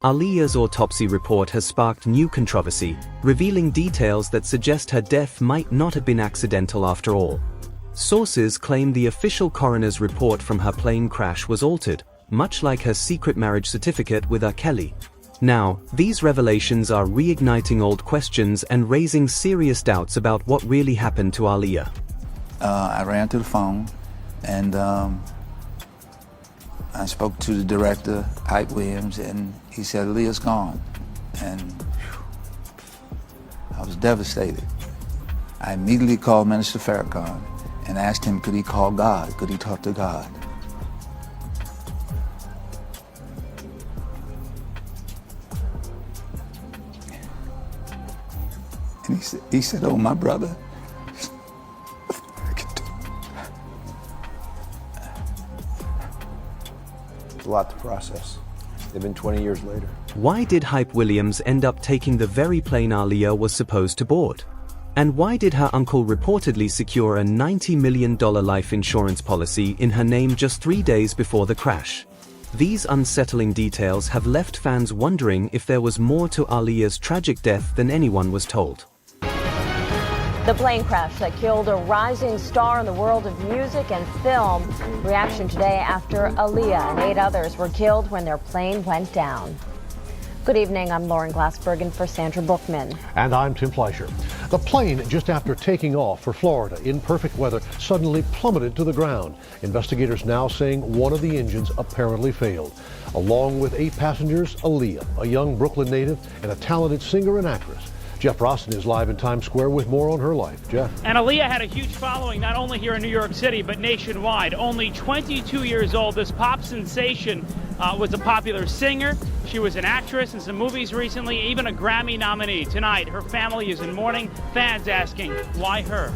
Aaliyah's autopsy report has sparked new controversy, revealing details that suggest her death might not have been accidental after all. Sources claim the official coroner's report from her plane crash was altered, much like her secret marriage certificate with R. Kelly. Now, these revelations are reigniting old questions and raising serious doubts about what really happened to Aaliyah. I ran to the phone and I spoke to the director, Hype Williams, and he said, Aaliyah's gone. And I was devastated. I immediately called Minister Farrakhan and asked him, could he call God? Could he talk to God? And he said, oh, my brother. It's a lot to process. They've been 20 years later. Why did Hype Williams end up taking the very plane Aaliyah was supposed to board? And why did her uncle reportedly secure a $90 million life insurance policy in her name just 3 days before the crash? These unsettling details have left fans wondering if there was more to Aaliyah's tragic death than anyone was told. The plane crash that killed a rising star in the world of music and film. Reaction today after Aaliyah and 8 others were killed when their plane went down. Good evening, I'm Lauren Glassbergen for Sandra Bookman. And I'm Tim Fleischer. The plane, just after taking off for Florida in perfect weather, suddenly plummeted to the ground. Investigators now saying one of the engines apparently failed. Along with 8 passengers, Aaliyah, a young Brooklyn native and a talented singer and actress. Jeff Rossen is live in Times Square with more on her life. Jeff. And Aaliyah had a huge following not only here in New York City, but nationwide. Only 22 years old, this pop sensation was a popular singer. She was an actress in some movies recently, even a Grammy nominee. Tonight, her family is in mourning. Fans asking, why her?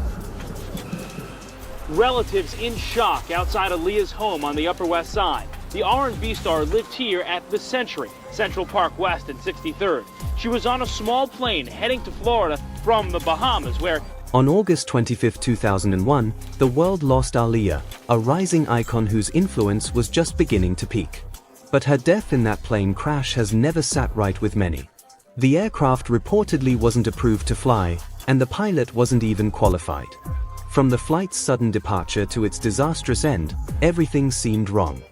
Relatives in shock outside Aaliyah's home on the Upper West Side. The R&B star lived here at the Century, Central Park West and 63rd. She was on a small plane heading to Florida from the Bahamas, where... On August 25, 2001, the world lost Aaliyah, a rising icon whose influence was just beginning to peak. But her death in that plane crash has never sat right with many. The aircraft reportedly wasn't approved to fly, and the pilot wasn't even qualified. From the flight's sudden departure to its disastrous end, everything seemed wrong.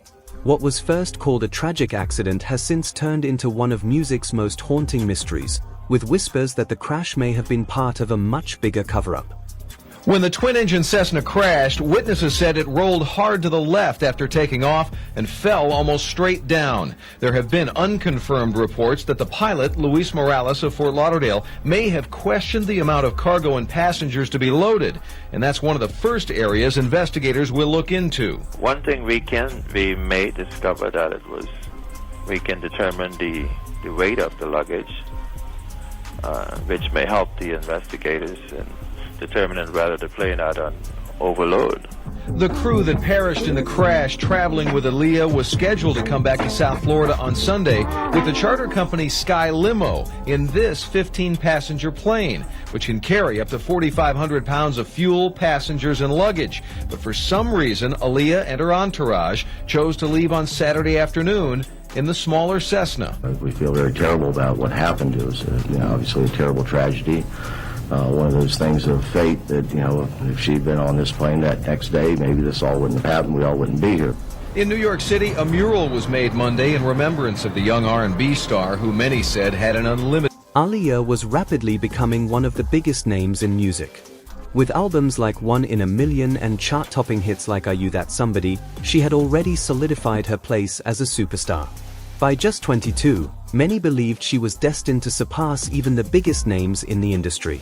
What was first called a tragic accident has since turned into one of music's most haunting mysteries, with whispers that the crash may have been part of a much bigger cover-up. When the twin-engine Cessna crashed, witnesses said it rolled hard to the left after taking off and fell almost straight down. There have been unconfirmed reports that the pilot, Luis Morales of Fort Lauderdale, may have questioned the amount of cargo and passengers to be loaded, and that's one of the first areas investigators will look into. One thing we may discover that we can determine the weight of the luggage, which may help the investigators in determining whether the plane had an overload. The crew that perished in the crash traveling with Aaliyah was scheduled to come back to South Florida on Sunday with the charter company Sky Limo in this 15-passenger plane, which can carry up to 4,500 pounds of fuel, passengers, and luggage. But for some reason, Aaliyah and her entourage chose to leave on Saturday afternoon in the smaller Cessna. We feel very terrible about what happened to us. Obviously a terrible tragedy. One of those things of fate that, if she'd been on this plane that next day, maybe this all wouldn't have happened. We all wouldn't be here. In New York City, a mural was made Monday in remembrance of the young R&B star who many said had an unlimited... Aaliyah was rapidly becoming one of the biggest names in music. With albums like One in a Million and chart-topping hits like Are You That Somebody, she had already solidified her place as a superstar. By just 22, many believed she was destined to surpass even the biggest names in the industry.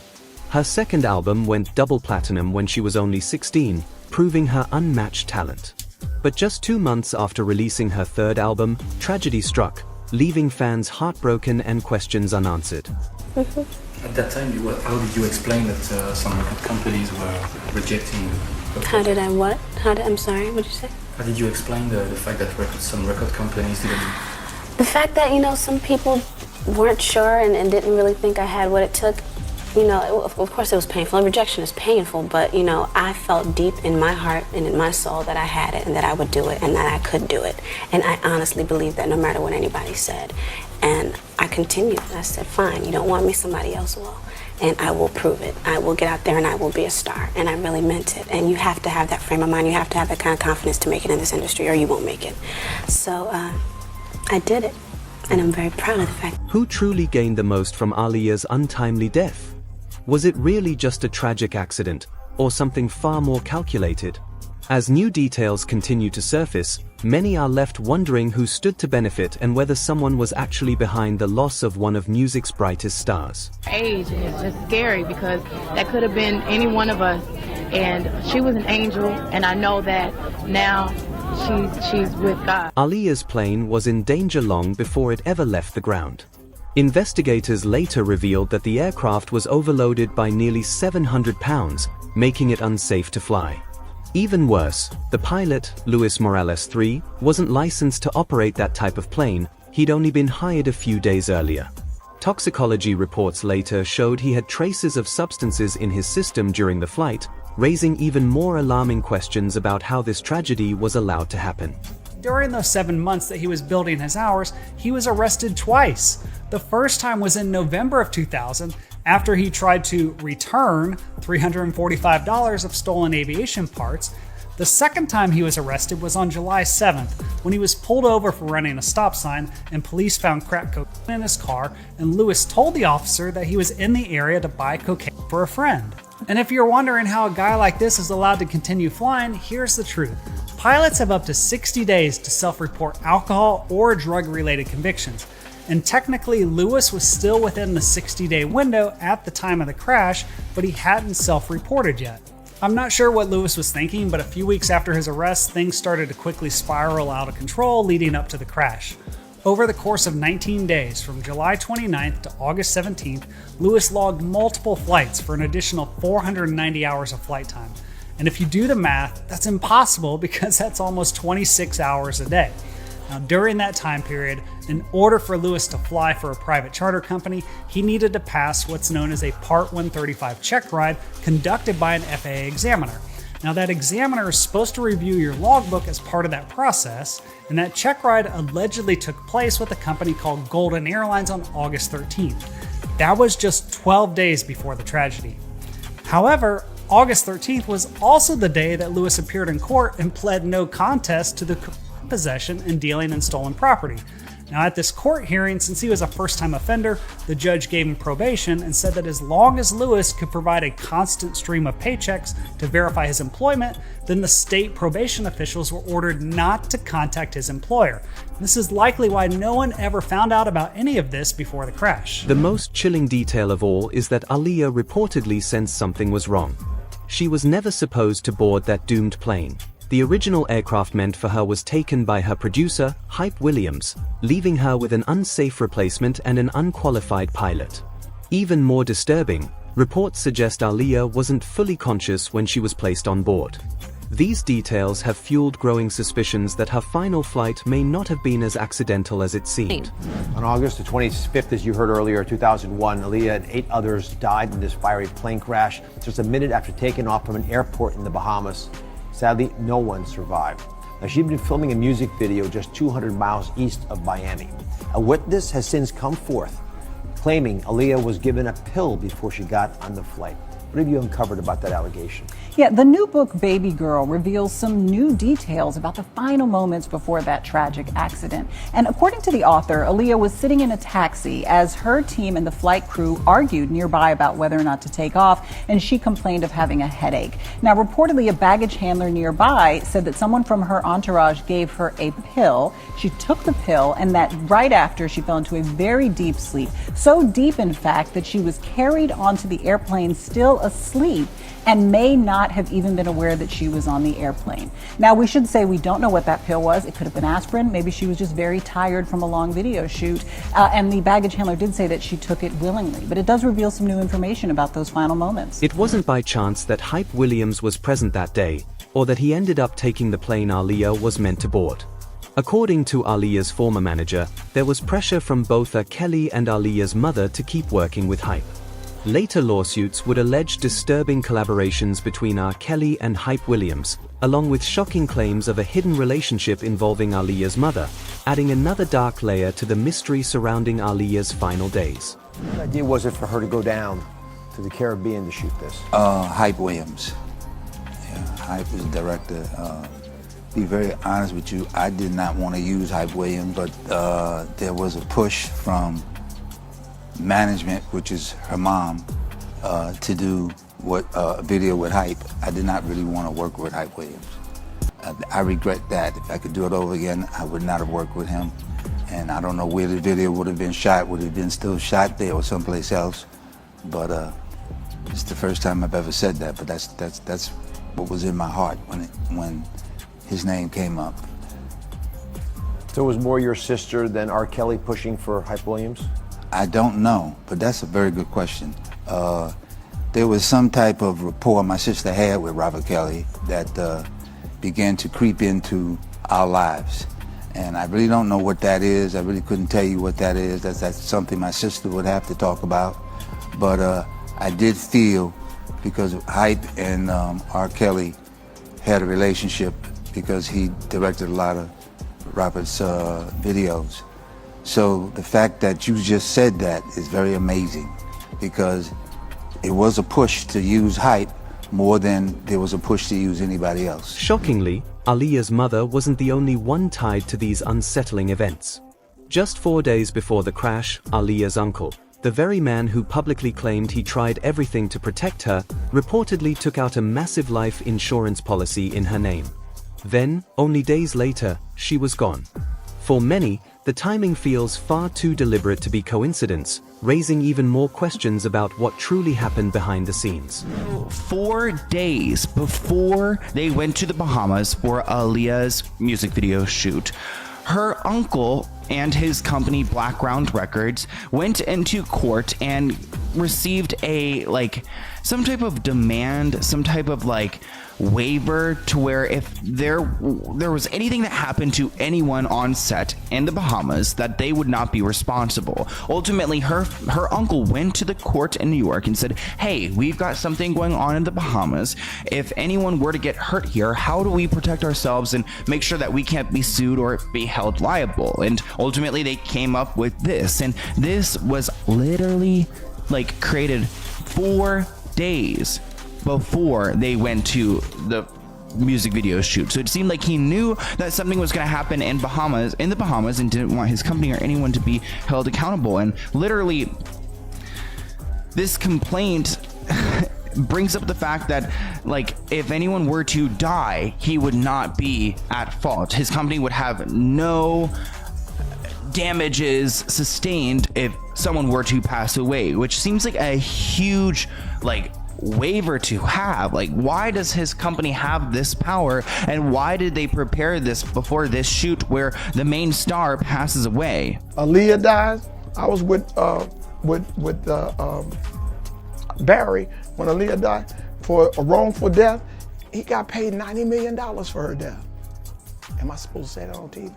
Her second album went double platinum when she was only 16, proving her unmatched talent. But just 2 months after releasing her third album, tragedy struck, leaving fans heartbroken and questions unanswered. At that time, how did you explain that some record companies were rejecting you? How did I what? I'm sorry, what did you say? How did you explain the fact that some record companies didn't... The fact that, some people weren't sure and didn't really think I had what it took. Of course it was painful. Rejection is painful, but, I felt deep in my heart and in my soul that I had it and that I would do it and that I could do it. And I honestly believe that no matter what anybody said. And I continued. I said, fine, you don't want me, somebody else will. And I will prove it. I will get out there and I will be a star. And I really meant it. And you have to have that frame of mind. You have to have that kind of confidence to make it in this industry or you won't make it. So I did it. And I'm very proud of the fact. Who truly gained the most from Aaliyah's untimely death? Was it really just a tragic accident, or something far more calculated? As new details continue to surface, many are left wondering who stood to benefit and whether someone was actually behind the loss of one of music's brightest stars. Age is just scary because that could have been any one of us, and she was an angel, and I know that now she's with God. Aaliyah's plane was in danger long before it ever left the ground. Investigators later revealed that the aircraft was overloaded by nearly 700 pounds, making it unsafe to fly. Even worse, the pilot, Luis Morales III, wasn't licensed to operate that type of plane. He'd only been hired a few days earlier. Toxicology reports later showed he had traces of substances in his system during the flight, raising even more alarming questions about how this tragedy was allowed to happen. During those 7 months that he was building his hours, he was arrested twice. The first time was in November of 2000, after he tried to return $345 of stolen aviation parts. The second time he was arrested was on July 7th, when he was pulled over for running a stop sign and police found crack cocaine in his car, and Lewis told the officer that he was in the area to buy cocaine for a friend. And if you're wondering how a guy like this is allowed to continue flying, here's the truth. Pilots have up to 60 days to self-report alcohol or drug-related convictions. And technically, Lewis was still within the 60-day window at the time of the crash, but he hadn't self-reported yet. I'm not sure what Lewis was thinking, but a few weeks after his arrest, things started to quickly spiral out of control leading up to the crash. Over the course of 19 days, from July 29th to August 17th, Lewis logged multiple flights for an additional 490 hours of flight time. And if you do the math, that's impossible because that's almost 26 hours a day. Now, during that time period, in order for Lewis to fly for a private charter company, he needed to pass what's known as a Part 135 check ride conducted by an FAA examiner. Now, that examiner is supposed to review your logbook as part of that process, and that check ride allegedly took place with a company called Golden Airlines on August 13th. That was just 12 days before the tragedy. However, August 13th was also the day that Lewis appeared in court and pled no contest to the possession and dealing in stolen property. Now, at this court hearing, since he was a first-time offender, the judge gave him probation and said that as long as Lewis could provide a constant stream of paychecks to verify his employment, then the state probation officials were ordered not to contact his employer. This is likely why no one ever found out about any of this before the crash. The most chilling detail of all is that Aaliyah reportedly sensed something was wrong. She was never supposed to board that doomed plane. The original aircraft meant for her was taken by her producer, Hype Williams, leaving her with an unsafe replacement and an unqualified pilot. Even more disturbing, reports suggest Aaliyah wasn't fully conscious when she was placed on board. These details have fueled growing suspicions that her final flight may not have been as accidental as it seemed. On August the 25th, as you heard earlier, 2001, Aaliyah and 8 others died in this fiery plane crash just a minute after taking off from an airport in the Bahamas. Sadly, no one survived. Now, she'd been filming a music video just 200 miles east of Miami. A witness has since come forth, claiming Aaliyah was given a pill before she got on the flight. What have you uncovered about that allegation? Yeah, the new book, Baby Girl, reveals some new details about the final moments before that tragic accident. And according to the author, Aaliyah was sitting in a taxi as her team and the flight crew argued nearby about whether or not to take off, and she complained of having a headache. Now, reportedly, a baggage handler nearby said that someone from her entourage gave her a pill. She took the pill, and that right after, she fell into a very deep sleep. So deep, in fact, that she was carried onto the airplane still asleep and may not have even been aware that she was on the airplane. Now, we should say we don't know what that pill was. It could have been aspirin. Maybe she was just very tired from a long video shoot. And the baggage handler did say that she took it willingly. But it does reveal some new information about those final moments. It wasn't by chance that Hype Williams was present that day, or that he ended up taking the plane Aaliyah was meant to board. According to Aaliyah's former manager, there was pressure from both Kelly and Aaliyah's mother to keep working with Hype. Later lawsuits would allege disturbing collaborations between R. Kelly and Hype Williams, along with shocking claims of a hidden relationship involving Aaliyah's mother, adding another dark layer to the mystery surrounding Aaliyah's final days. What idea was it for her to go down to the Caribbean to shoot this? Hype Williams. Yeah, Hype was the director. Be very honest with you, I did not want to use Hype Williams, but there was a push from management, which is her mom, to do a video with Hype. I did not really want to work with Hype Williams. I regret that. If I could do it over again, I would not have worked with him. And I don't know where the video would have been shot. Would it have been still shot there or someplace else? But it's the first time I've ever said that. But that's what was in my heart when his name came up. So it was more your sister than R. Kelly pushing for Hype Williams? I don't know, but that's a very good question. There was some type of rapport my sister had with Robert Kelly that began to creep into our lives. And I really don't know what that is. I really couldn't tell you what that is. That's something my sister would have to talk about. But I did feel, because Hype and R. Kelly had a relationship because he directed a lot of Robert's videos. So the fact that you just said that is very amazing, because it was a push to use Hype more than there was a push to use anybody else. Shockingly, Aaliyah's mother wasn't the only one tied to these unsettling events. Just 4 days before the crash, Aaliyah's uncle, the very man who publicly claimed he tried everything to protect her, reportedly took out a massive life insurance policy in her name. Then, only days later, she was gone. For many, the timing feels far too deliberate to be coincidence, raising even more questions about what truly happened behind the scenes. 4 days before they went to the Bahamas for Aaliyah's music video shoot, her uncle and his company Blackground Records went into court and received some type of demand, some type of waiver, to where if there was anything that happened to anyone on set in the Bahamas, that they would not be responsible. Ultimately, her uncle went to the court in New York and said, hey, we've got something going on in the Bahamas. If anyone were to get hurt here, how do we protect ourselves and make sure that we can't be sued or be held liable? And ultimately they came up with this, and this was literally created 4 days before they went to the music video shoot. So it seemed like he knew that something was going to happen in the Bahamas and didn't want his company or anyone to be held accountable. And literally, this complaint brings up the fact that if anyone were to die, he would not be at fault. His company would have no damages sustained if someone were to pass away, which seems like a huge waiver to have. Why does his company have this power, and why did they prepare this before this shoot where the main star passes away? Aaliyah dies. I was with Barry when Aaliyah died for a wrongful death. He got paid $90 million for her death. Am I supposed to say that on TV?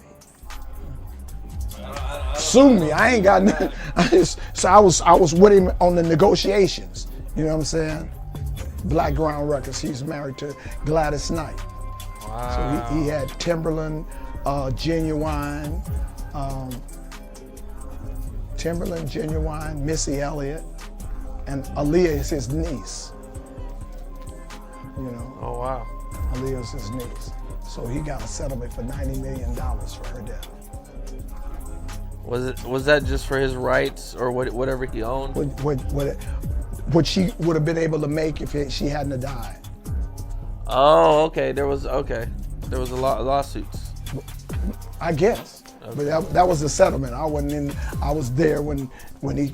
Sue me. I ain't got nothing. I was with him on the negotiations. You know what I'm saying? Blackground Records. He's married to Gladys Knight. Wow. So he had Timberland, Genuine, Missy Elliott, and Aaliyah is his niece. You know. Oh wow. Aaliyah is his niece. So he got a settlement for $90 million for her death. Was that just for his rights or whatever he owned? What she would have been able to make if she hadn't have died. Oh, okay. There was a lot of lawsuits. I guess, okay. But that was the settlement. I wasn't in. I was there when we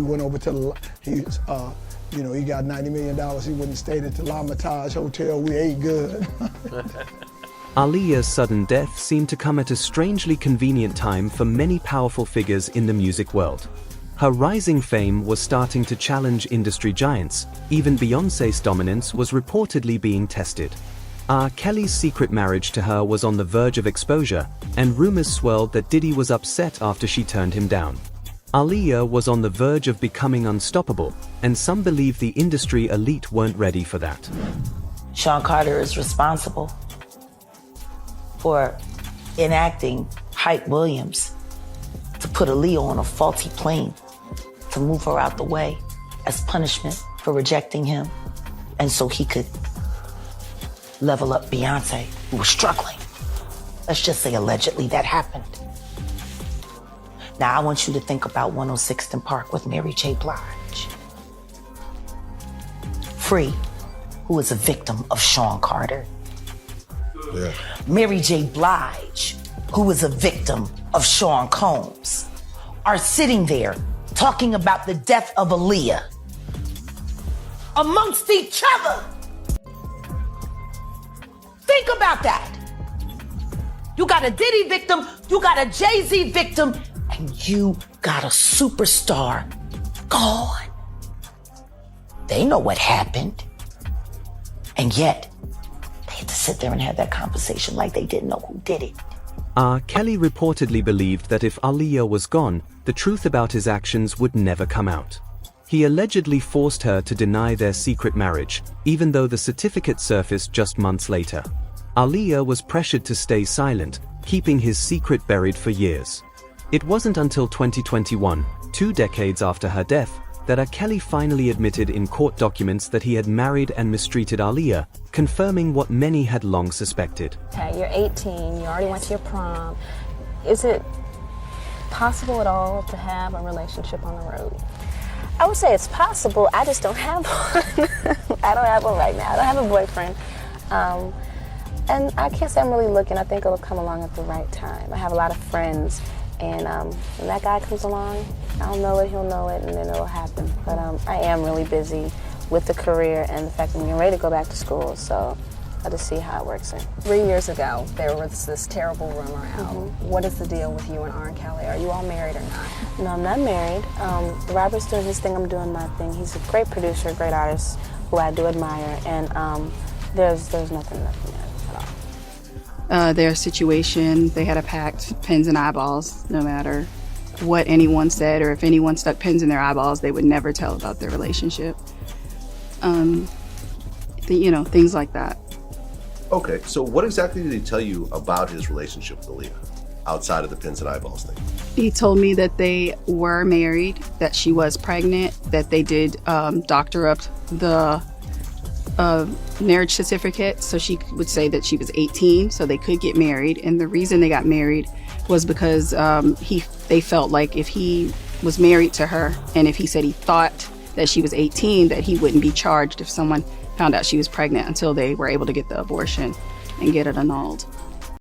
went over to he got $90 million. He wouldn't have stayed at the L'Hermitage Hotel. We ate good. Aaliyah's sudden death seemed to come at a strangely convenient time for many powerful figures in the music world. Her rising fame was starting to challenge industry giants. Even Beyoncé's dominance was reportedly being tested. R. Kelly's secret marriage to her was on the verge of exposure, and rumors swirled that Diddy was upset after she turned him down. Aaliyah was on the verge of becoming unstoppable, and some believe the industry elite weren't ready for that. Sean Carter is responsible for enacting Hype Williams to put Aaliyah on a faulty plane to move her out the way as punishment for rejecting him, and so he could level up Beyonce, who was struggling. Let's just say allegedly that happened. Now I want you to think about 106th and Park with Mary J. Blige. Free, who is a victim of Sean Carter. Yeah. Mary J. Blige, who is a victim of Sean Combs, are sitting there talking about the death of Aaliyah amongst each other. Think about that. You got a Diddy victim, you got a Jay-Z victim, and you got a superstar gone. They know what happened. And yet, they had to sit there and have that conversation like they didn't know who did it. R. Kelly reportedly believed that if Aaliyah was gone, the truth about his actions would never come out. He allegedly forced her to deny their secret marriage, even though the certificate surfaced just months later. Aaliyah was pressured to stay silent, keeping his secret buried for years. It wasn't until 2021, 2 decades after her death, that R. Kelly finally admitted in court documents that he had married and mistreated Aaliyah, confirming what many had long suspected. Okay, you're 18, you already went to your prom. Is it possible at all to have a relationship on the road? I would say it's possible. I just don't have one. I don't have one right now. I don't have a boyfriend. And I can't say I'm really looking. I think it'll come along at the right time. I have a lot of friends, and when that guy comes along, I'll know it, he'll know it, and then it'll happen. But I am really busy with the career and the fact that I'm getting ready to go back to school, so I'll just see how it works in. 3 years ago, there was this terrible rumor out. What is the deal with you and R. Kelly? Are you all married or not? No, I'm not married. Robert's doing his thing, I'm doing my thing. He's a great producer, great artist, who I do admire, and there's nothing there at all. Their situation, they had a pact, pins and eyeballs, no matter what anyone said, or if anyone stuck pins in their eyeballs, they would never tell about their relationship. Things like that. Okay, so what exactly did he tell you about his relationship with Aaliyah, outside of the pins and eyeballs thing? He told me that they were married, that she was pregnant, that they did doctor up the marriage certificate, so she would say that she was 18, so they could get married. And the reason they got married was because they felt like if he was married to her, and if he said he thought that she was 18, that he wouldn't be charged if someone found out she was pregnant until they were able to get the abortion and get it annulled.